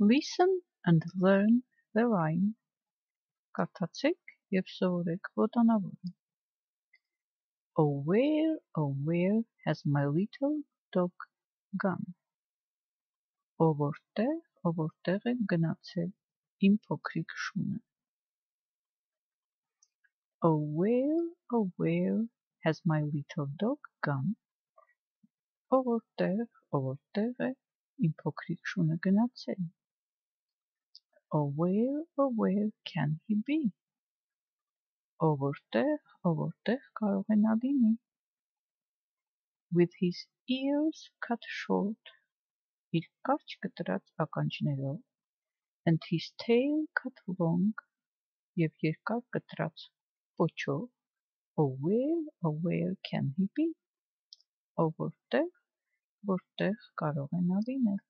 Listen and learn the rhyme. Կարդացեք և սովորեք ոտանավորը. Oh where has my little dog gone? Որտեղ է գնացել իմ փոքրիկ շունը. Oh where has my little dog gone? Որտեղ է իմ փոքրիկ շունը գնացել. Oh where can he be? Որտեղ կարող է նա լինի. With his ears cut short, իր կարճ կտրած ականջներով, and his tail cut long, և երկար կտրած պոչով. Oh where can he be? Որտեղ կարող է նա լինել.